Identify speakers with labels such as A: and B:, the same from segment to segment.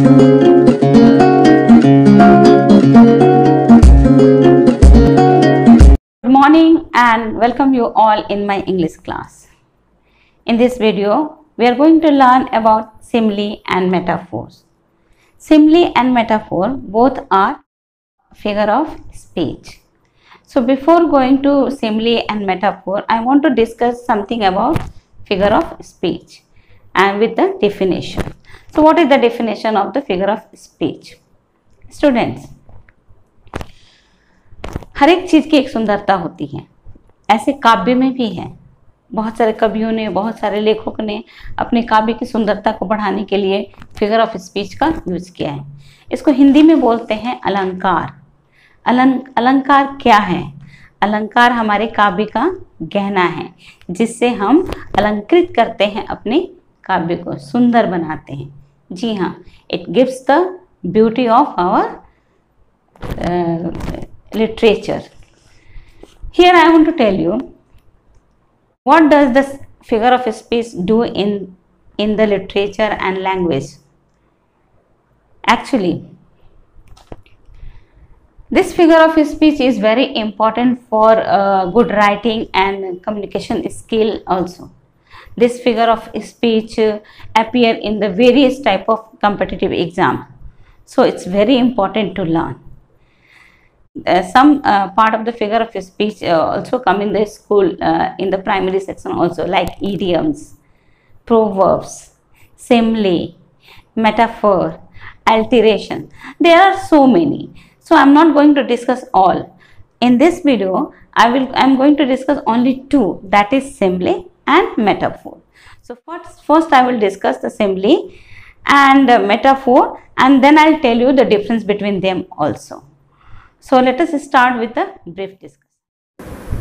A: Good morning and welcome you all in my English class. In this video, we are going to learn about simile and metaphors. Simile and metaphor both are figure of speech. So before going to simile and metaphor, I want to discuss something about figure of speech and with the definition. So what is the definition of the figure of speech? Students, हर एक चीज़ की एक सुंदरता होती है, ऐसे काव्य में भी है। बहुत सारे कवियों ने, बहुत सारे लेखकों ने अपने काव्य की सुंदरता को बढ़ाने के लिए फिगर ऑफ स्पीच का यूज किया है। इसको हिंदी में बोलते हैं अलंकार। अलंकार क्या है? अलंकार हमारे काव्य का गहना है, जिससे हम अलंकृत करते हैं, अपने काव्य को सुंदर बनाते हैं। जी हाँ, it gives the beauty of our literature. Here I want to tell you, what does the figure of speech do in the literature and language? Actually, this figure of speech is very important for good writing and communication skill also. This figure of speech appear in the various type of competitive exam. So it's very important to learn. Some part of the figure of speech also come in the school, in the primary section also, like idioms, proverbs, simile, metaphor, alteration. There are so many. So I am not going to discuss all. In this video, I am going to discuss only two, that is simile and metaphor. So first I will discuss the simile and metaphor, and then I will tell you the difference between them also. So let us start with a brief discussion.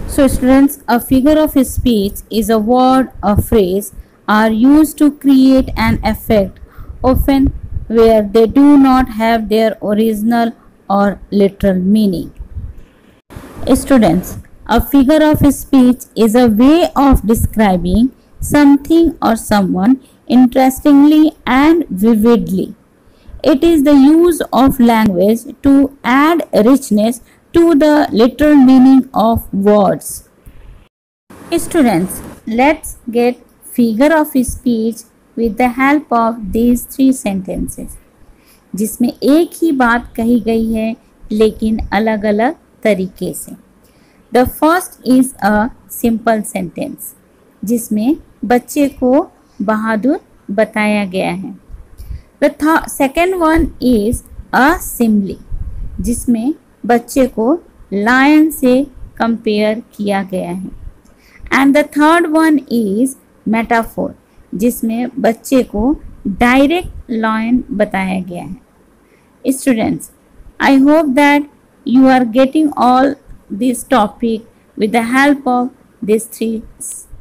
A: So students, a figure of speech is a word or phrase are used to create an effect, often where they do not have their original or literal meaning. Students, a figure of speech is a way of describing something or someone interestingly and vividly. It is the use of language to add richness to the literal meaning of words. Students, let's get figure of speech with the help of these three sentences, जिसमें एक ही बात कही गई है लेकिन अलग अलग तरीके से. The first is a simple sentence, जिसमें बच्चे को बहादुर बताया गया है. The second one is a simile, जिसमें बच्चे को lion से कंपेयर किया गया है. And the third one is metaphor, जिसमें बच्चे को डायरेक्ट lion बताया गया है. Students, I hope that you are getting all this topic with the help of these three.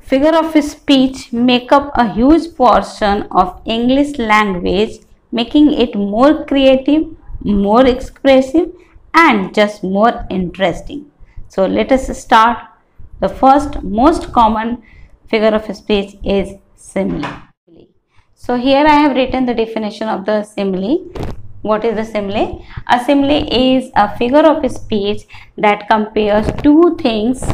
A: Figure of speech make up a huge portion of English language, making it more creative, more expressive and just more interesting. So let us start. The first most common figure of speech is simile. So here I have written the definition of the simile. What is the simile? A simile is a figure of speech that compares two things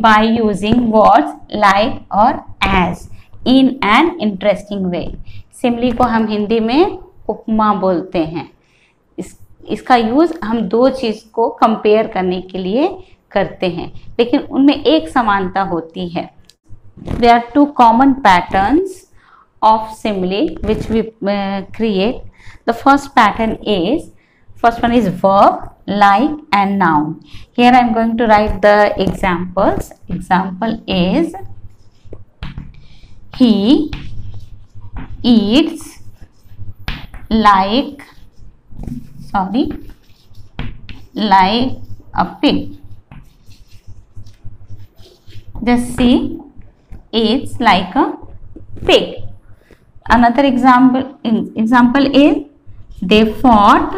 A: by using words like or as in an interesting way. Simile को हम हिंदी में उपमा बोलते हैं. इसका use हम दो चीज़ को compare करने के लिए करते हैं, लेकिन उनमें एक समानता होती है. There are two common patterns of simile which we create. The first one is verb, like and noun. Here I am going to write the examples. Example is he eats like a pig. Just see, eats like a pig. Another example is they fought.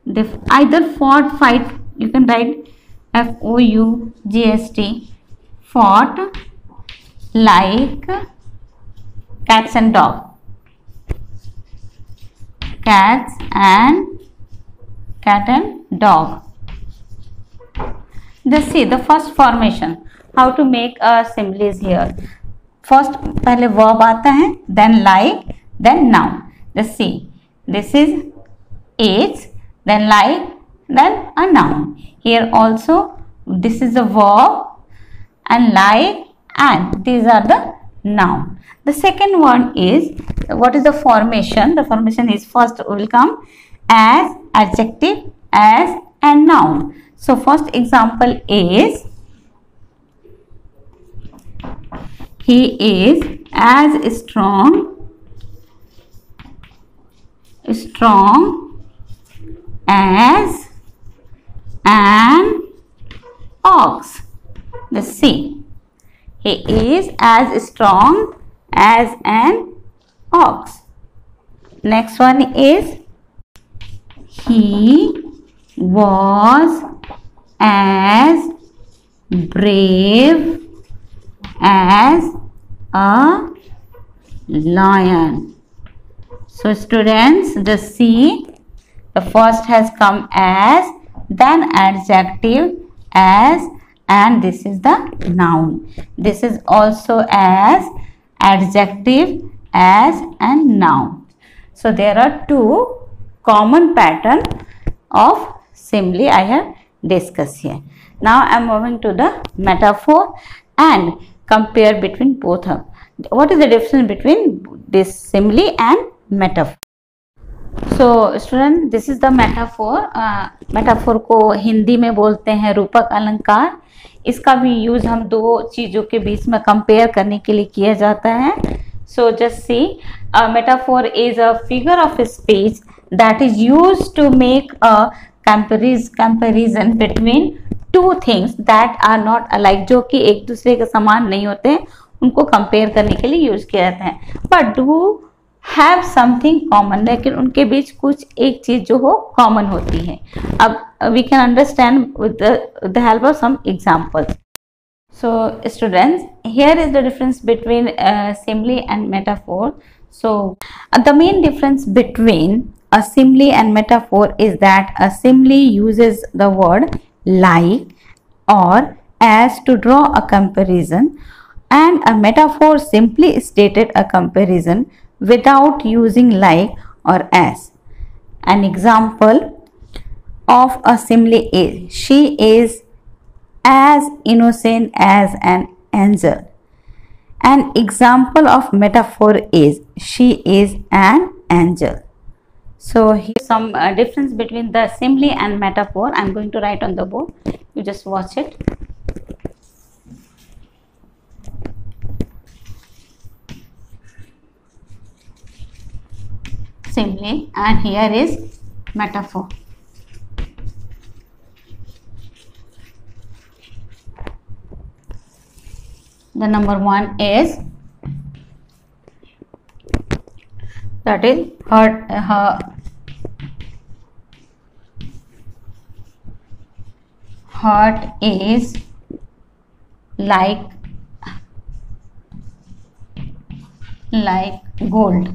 A: They either fought, fight. You can write F-O-U-G-S-T. Fought like cats and dog. cats and cat and dog. Just see the first formation. How to make a similes here. First पहले verb आता है, then like, then noun. Just see, this is age, then like, then a noun. Here also this is a verb and like, and these are the noun. The second one is, what is the formation? The formation is first will come as, adjective, as and noun. So first example is, he is as strong as an ox. Let's see. He is as strong as an ox. Next one is, he was as brave as a lion. So students, just see, the first has come as, then adjective, as, and this is the noun. This is also as, adjective, as and noun. So there are two common pattern of simile I have discussed here. Now I am moving to the metaphor and compare between both of. What is the difference between this simile and metaphor? So student, this is the metaphor. Metaphor को हिंदी में बोलते हैं रूपक अलंकार. इसका भी use हम दो चीजों के बीच में कंपेयर करने के लिए किया जाता है. So just see, a metaphor is a figure of speech that is used to make a comparison between two things that are not alike. जो कि एक दूसरे के समान नहीं होते हैं, उनको कंपेयर करने के लिए यूज किया जाता है. But do have something common, लेकिन उनके बीच कुछ एक चीज जो हो कॉमन होती है. अब we can understand with the help of some examples. So students, here is the difference between simile and metaphor. So the main difference between a simile and metaphor is that a simile uses the word like or as to draw a comparison, and a metaphor simply stated a comparison without using like or as. An example of a simile is, she is as innocent as an angel. An example of metaphor is, she is an angel. So here's some difference between the simile and metaphor. I'm going to write on the board. You just watch it. Simile, and here is metaphor. The number one is, that is heart is like gold.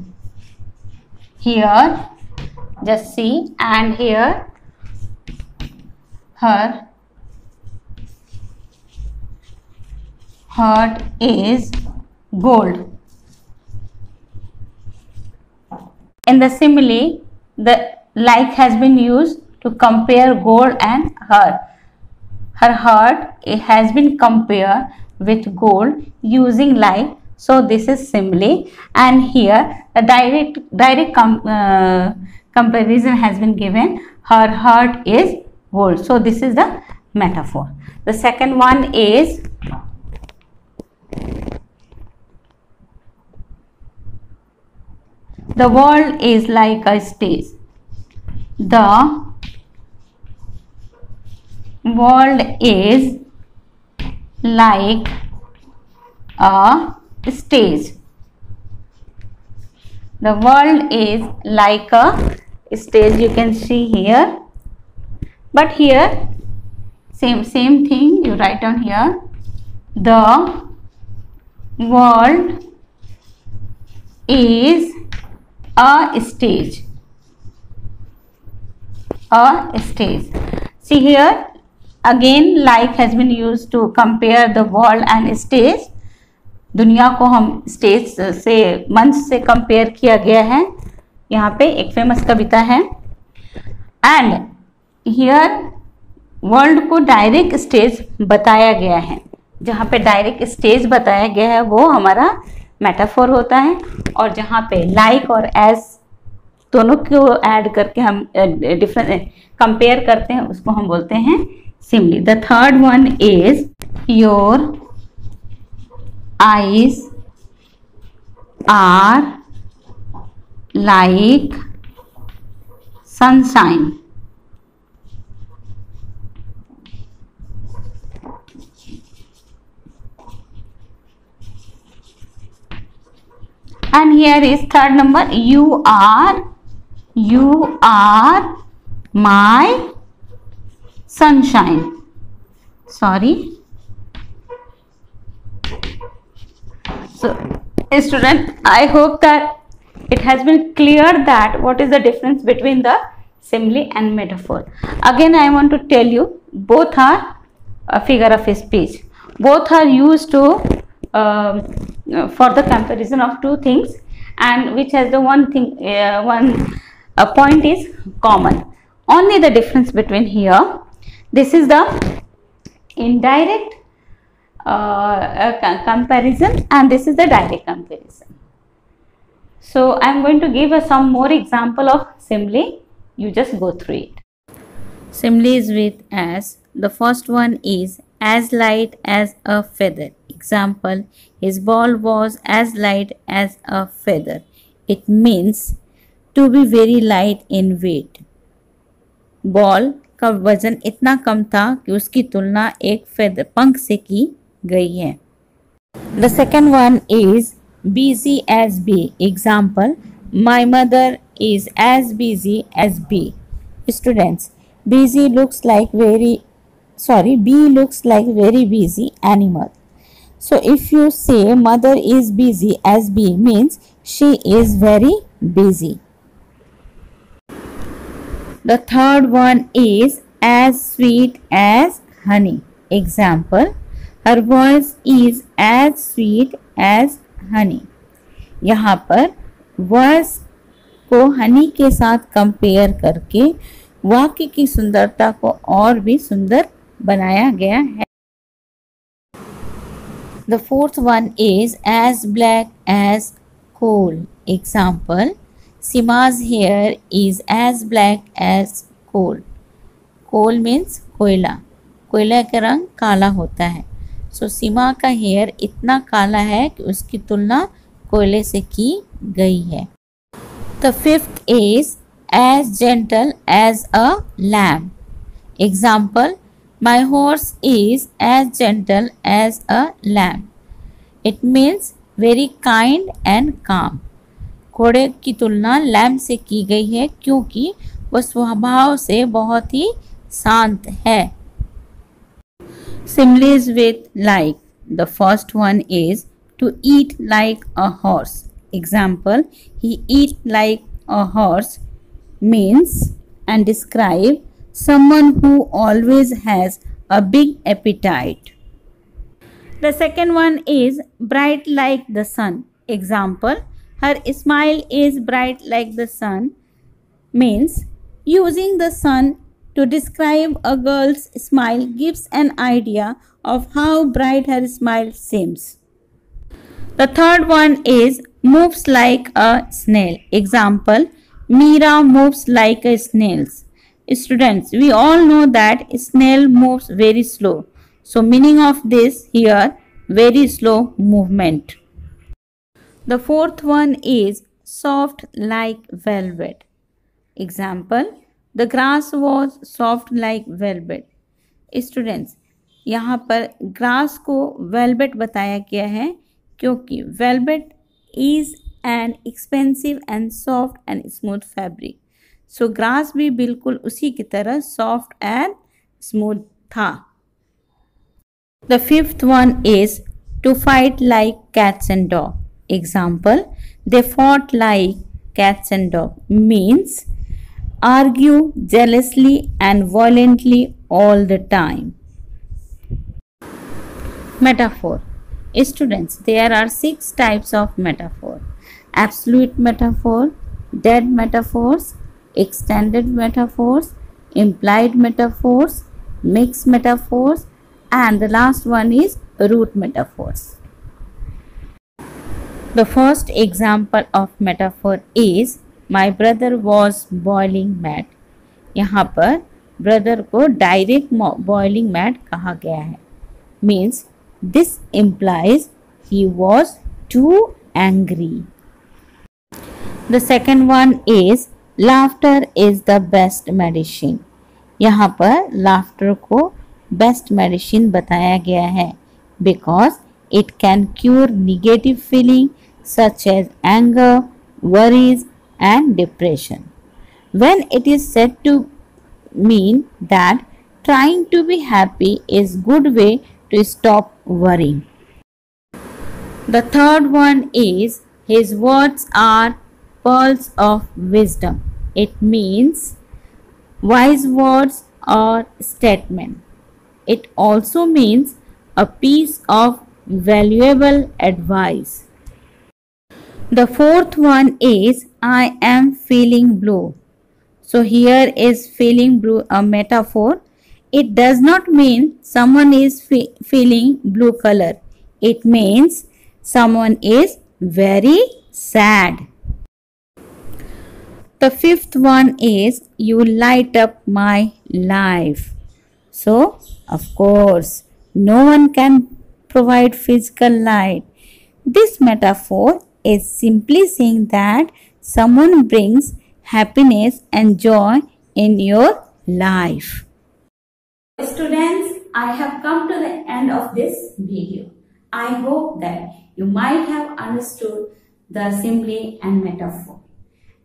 A: Here just see, and here her heart is gold. In the simile, the like has been used to compare gold and her. Her heart has been compared with gold using like. So this is simile, and here the direct comparison has been given. Her heart is gold. So this is the metaphor. The second one is, the world is like a stage. The world is like a stage. The world is like a stage, you can see here. But here same thing you write down here. The world is a stage. a stage. See here again like has been used to compare the world and stage. दुनिया को हम stage से मंच से compare किया गया है. यहाँ पे एक फेमस कविता है. एंड हियर वर्ल्ड को डायरेक्ट स्टेज बताया गया है. जहाँ पे डायरेक्ट स्टेज बताया गया है वो हमारा मेटाफोर होता है. और जहाँ पे लाइक और एज दोनों को ऐड करके हम डिफरेंट कंपेयर करते हैं उसको हम बोलते हैं simile. The third one is your eyes are like sunshine. And here is third number, you are my sunshine. Sorry. So student, I hope that it has been clear that what is the difference between the simile and metaphor. Again I want to tell you, both are a figure of speech. Both are used to for the comparison of two things, and which has the one thing, a point is common. Only the difference between here, this is the indirect comparison and this is the direct comparison. So I am going to give some more example of simile. You just go through it. Simile is with as. The first one is as light as a feather. Example, his ball was as light as a feather. It means to be very light in weight. Ball का वजन इतना कम था कि उसकी तुलना एक feather पंख से की गई है. The second one is busy as bee. Example, my mother is as busy as bee. Students, bee looks like very busy animal. So if you say mother is busy as bee means she is very busy. The third one is as sweet as honey. Example, her voice is as sweet as honey. यहाँ पर voice को honey के साथ compare करके वाक्य की सुंदरता को और भी सुंदर बनाया गया है. The fourth one is as black as coal. Example, Sima's hair is as black as coal. Coal means कोयला. कोयला का रंग काला होता है. So सीमा का हेयर इतना काला है कि उसकी तुलना कोयले से की गई है. The fifth is as gentle as a lamb. Example, my horse is as gentle as a lamb. It means very kind and calm. घोड़े की तुलना लैम से की गई है क्योंकि वह स्वभाव से बहुत ही शांत है. Similes with like. The first one is to eat like a horse. Example, he eat like a horse means and describe someone who always has a big appetite. The second one is bright like the sun. Example, her smile is bright like the sun means using the sun to describe a girl's smile gives an idea of how bright her smile seems. The third one is moves like a snail. Example, Meera moves like a snail. Students, we all know that snail moves very slow. So meaning of this here, very slow movement. The fourth one is soft like velvet. Example, the grass was soft like velvet. Students, यहाँ पर grass को velvet बताया गया है क्योंकि velvet is an expensive and soft and smooth fabric. So grass भी बिल्कुल उसी की तरह soft and smooth था. The fifth one is to fight like cats and dogs. Example, they fought like cats and dogs means argue jealously and violently all the time. Metaphor. Students, there are 6 types of metaphor: absolute metaphor, dead metaphors, extended metaphors, implied metaphors, mixed metaphors, and the last one is root metaphors. The first example of metaphor is my brother was boiling mad. यहाँ पर brother को direct boiling mad कहा गया है. Means this implies he was too angry. The second one is laughter is the best medicine. यहाँ पर laughter को best medicine बताया गया है because it can cure negative feeling such as anger, worries and depression. When it is said to mean that trying to be happy is good way to stop worrying. The third one is his words are pearls of wisdom. It means wise words or statement. It also means a piece of valuable advice. The fourth one is I am feeling blue. So here is feeling blue a metaphor. It does not mean someone is feeling blue color. It means someone is very sad. The fifth one is you light up my life. So, of course, no one can provide physical light. This metaphor is simply saying that someone brings happiness and joy in your life. Students, I have come to the end of this video. I hope that you might have understood the simile and metaphor.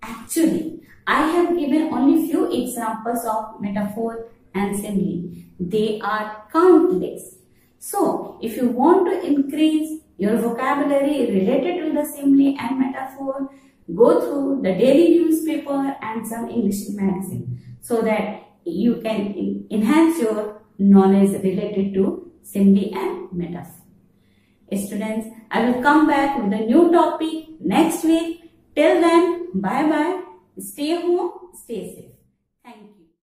A: Actually, I have given only few examples of metaphor and simile. They are countless. So, if you want to increase your vocabulary related to the simile and metaphor, go through the daily newspaper and some English magazine so that you can enhance your knowledge related to simile and metaphor. Students, I will come back with a new topic next week. Till then, bye bye. Stay home, stay safe. Thank you.